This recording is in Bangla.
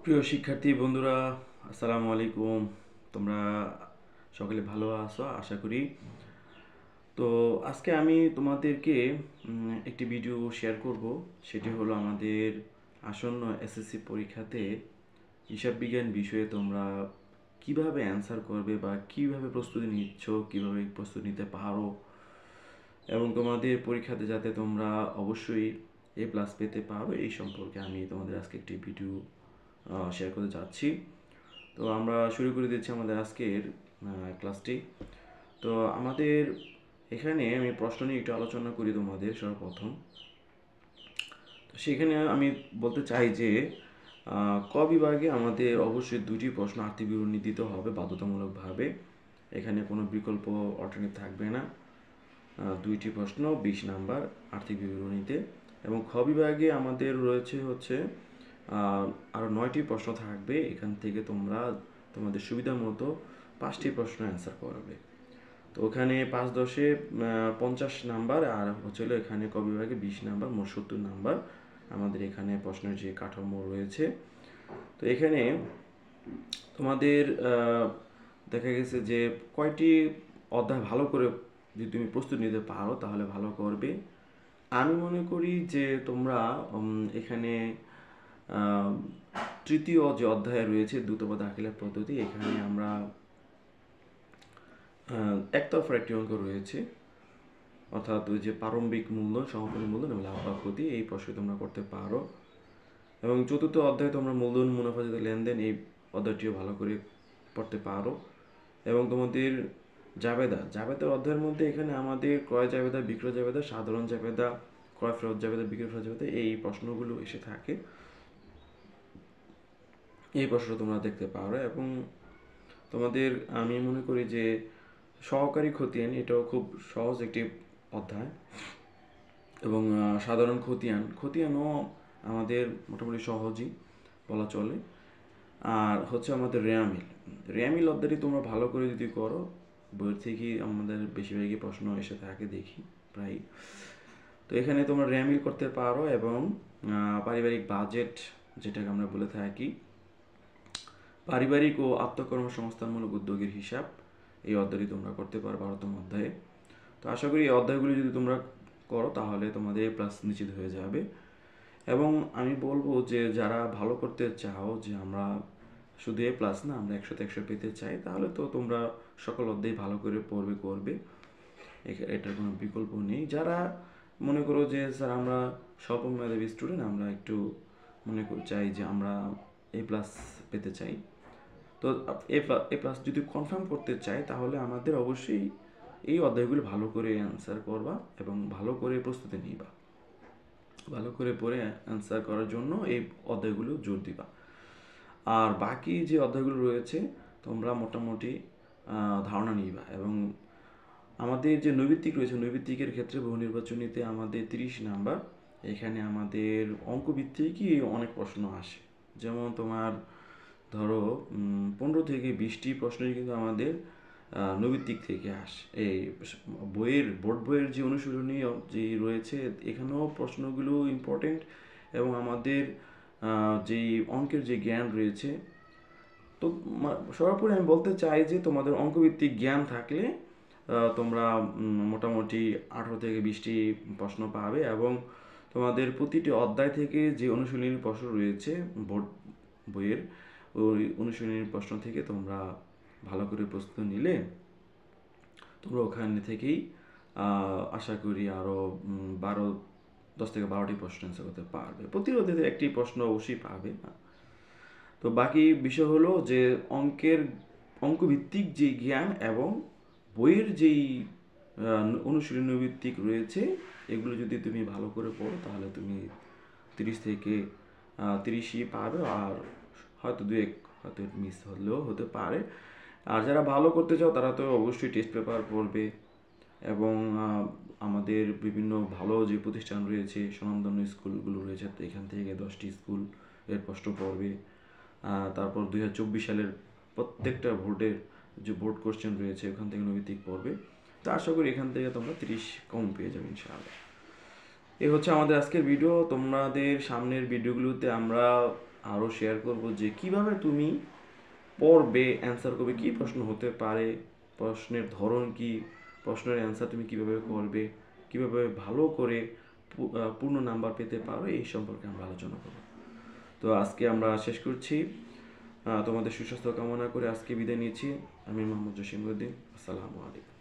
প্রিয় শিক্ষার্থী বন্ধুরা, আসসালামু আলাইকুম। তোমরা সকলে ভালো আছো আশা করি। তো আজকে আমি তোমাদেরকে একটি ভিডিও শেয়ার করব। সেটি হলো আমাদের আসন্ন এসএসসি পরীক্ষাতে হিসাব বিজ্ঞান বিষয়ে তোমরা কিভাবে অ্যান্সার করবে বা কিভাবে প্রস্তুতি নিচ্ছ, কিভাবে প্রস্তুতি নিতে পারো, এবং তোমাদের পরীক্ষাতে যাতে তোমরা অবশ্যই A+ পেতে পারো এই সম্পর্কে আমি তোমাদের আজকে একটি ভিডিও শেয়ার করতে যাচ্ছি। তো আমরা শুরু করে দিচ্ছি আমাদের আজকের ক্লাসটি। তো আমাদের এখানে আমি প্রশ্ন নিয়ে একটু আলোচনা করি তোমাদের সর্বপ্রথম। তো সেখানে আমি বলতে চাই যে ক বিভাগে আমাদের অবশ্যই দুটি প্রশ্ন আর্থিক বিবরণী দিতে হবে বাধ্যতামূলকভাবে। এখানে কোনো বিকল্প অল্টারনেটিভ থাকবে না। দুইটি প্রশ্ন 20 নাম্বার আর্থিক বিবরণীতে। এবং খ বিভাগে আমাদের রয়েছে হচ্ছে আরও 9টি প্রশ্ন থাকবে। এখান থেকে তোমরা তোমাদের সুবিধা মতো 5টি প্রশ্ন অ্যান্সার করবে। তো ওখানে 5×10 50 নাম্বার, আর হচ্ছিল এখানে ক বিভাগে 20 নাম্বার, মোট 70 নাম্বার আমাদের এখানে প্রশ্নের যে কাঠামো রয়েছে। তো এখানে তোমাদের দেখা গেছে যে কয়টি অধ্যায় ভালো করে যদি তুমি প্রস্তুতি নিতে পারো তাহলে ভালো করবে। আমি মনে করি যে তোমরা এখানে তৃতীয় যে অধ্যায় রয়েছে দ্রুতপদ দাখিলা পদ্ধতি, এখানে আমরা একতরফা একটি অঙ্ক রয়েছে, অর্থাৎ ওই যে প্রারম্ভিক মূল্য, সমাপনী মূল্য এবং লাভ বা ক্ষতি, এই প্রশ্ন তোমরা করতে পারো। এবং চতুর্থ অধ্যায়ে তোমরা মূলধন মুনাফা যাতে লেনদেন, এই অধ্যায়টিও ভালো করে পড়তে পারো। এবং তোমাদের জাবেদার অধ্যায়ের মধ্যে এখানে আমাদের ক্রয় জাবেদা, বিক্রয় জাবেদা, সাধারণ জাবেদা, ক্রয় ফেরত জাবেদা, বিক্রয় ফেরত জাবেদা, এই প্রশ্নগুলো এসে থাকে। এই প্রশ্ন তোমরা দেখতে পারো। এবং তোমাদের আমি মনে করি যে সহকারী খতিয়ান, এটাও খুব সহজ একটি অধ্যায়। এবং সাধারণ খতিয়ানও আমাদের মোটামুটি সহজই বলা চলে। আর হচ্ছে আমাদের রেয়ামিল অধ্যায়টি তোমরা ভালো করে যদি করো, বইয়ের থেকে আমাদের বেশিরভাগই প্রশ্ন এসে থাকে দেখি প্রায়। তো এখানে তোমরা রেয়ামিল করতে পারো। এবং পারিবারিক বাজেট, যেটাকে আমরা বলে থাকি পারিবারিক ও আত্মকর্মসংস্থানমূলক উদ্যোগের হিসাব, এই অধ্যায়টি তোমরা করতে পারো 12তম অধ্যায়ে। তো আশা করি এই অধ্যায়গুলি যদি তোমরা করো তাহলে তোমাদের A+ নিশ্চিত হয়ে যাবে। এবং আমি বলবো যে যারা ভালো করতে চাও, যে আমরা শুধু A+ না, আমরা 100তে 100 পেতে চাই, তাহলে তো তোমরা সকল অধ্যায় ভালো করে করবে। এটার কোনো বিকল্প নেই। যারা মনে করো যে স্যার আমরা স্বল্প মেধাবী স্টুডেন্ট, আমরা একটু চাই যে আমরা A+ পেতে চাই, তো A+ যদি কনফার্ম করতে চাই তাহলে আমাদের অবশ্যই এই অধ্যায়গুলো ভালো করে অ্যান্সার করবা এবং ভালো করে প্রস্তুতি নিবা। ভালো করে পড়ে অ্যান্সার করার জন্য এই অধ্যায়গুলো জোর দিবা। আর বাকি যে অধ্যায়গুলো রয়েছে তোমরা মোটামুটি ধারণা নিবা। এবং আমাদের যে নৈবিত্তিক রয়েছে, নৈবিত্তিকের ক্ষেত্রে বহু নির্বাচনীতে আমাদের 30 নাম্বার। এখানে আমাদের অঙ্কভিত্তিকই অনেক প্রশ্ন আসে। যেমন তোমার ধরো 15 থেকে 20টি প্রশ্নই কিন্তু আমাদের নৈবিত্তিক থেকে আসে। এই বোর্ড বইয়ের যে অনুশীলনী যে রয়েছে, এখানেও প্রশ্নগুলো ইম্পর্টেন্ট। এবং আমাদের যেই অঙ্কের যে জ্ঞান রয়েছে, তো সর্বোপরি আমি বলতে চাই যে তোমাদের অঙ্কভিত্তিক জ্ঞান থাকলে তোমরা মোটামুটি 18 থেকে 20টি প্রশ্ন পাবে। এবং তোমাদের প্রতিটি অধ্যায় থেকে যে অনুশীলনী প্রশ্ন রয়েছে বোর্ড বইয়ের, ওই অনুশীলনী প্রশ্ন থেকে তোমরা ভালো করে প্রস্তুতি নিলে তোমরা ওখানে থেকেই আশা করি আরও 10 থেকে 12টি প্রশ্ন অ্যান্সার করতে পারবে। প্রতিটি অধ্যায় থেকে একটি প্রশ্ন অবশ্যই পাবে। তো বাকি বিষয় হলো যে অঙ্কভিত্তিক যে জ্ঞান এবং বইয়ের যেই অনুশীলনী ভিত্তিক রয়েছে, এগুলো যদি তুমি ভালো করে পড়ো তাহলে তুমি 30 থেকে 30ই পাবে। আর হয়তো 2-1 হয়তো মিস হলেও হতে পারে। আর যারা ভালো করতে চাও তারা তো অবশ্যই টেস্ট পেপার পড়বে। এবং আমাদের বিভিন্ন ভালো যে প্রতিষ্ঠান রয়েছে, স্বনামধন্য স্কুলগুলো রয়েছে, এখান থেকে 10টি স্কুল এর প্রশ্ন পড়বে। তারপর 2024 সালের প্রত্যেকটা বোর্ডের যে বোর্ড কোশ্চেন রয়েছে ওখান থেকে নৈতিক পড়বে। তো আশা করি এখান থেকে তোমরা 30 কম পেয়ে যাবে ইনশাআল্লাহ। এই হচ্ছে আমাদের আজকের ভিডিও। তোমাদের সামনের ভিডিওগুলোতে আমরা আরও শেয়ার করব যে কিভাবে তুমি পড়বে, অ্যান্সার করবে, কী প্রশ্ন হতে পারে, প্রশ্নের ধরন কি, প্রশ্নের অ্যান্সার তুমি কিভাবে করবে, কিভাবে ভালো করে পূর্ণ নাম্বার পেতে পারো, এই সম্পর্কে আমরা আলোচনা করব। তো আজকে আমরা শেষ করছি। তোমাদের সুস্বাস্থ্য কামনা করে আজকে বিদায় নিচ্ছি। আমি মোহাম্মদ জসিমউদ্দিন। আসসালামু আলাইকুম।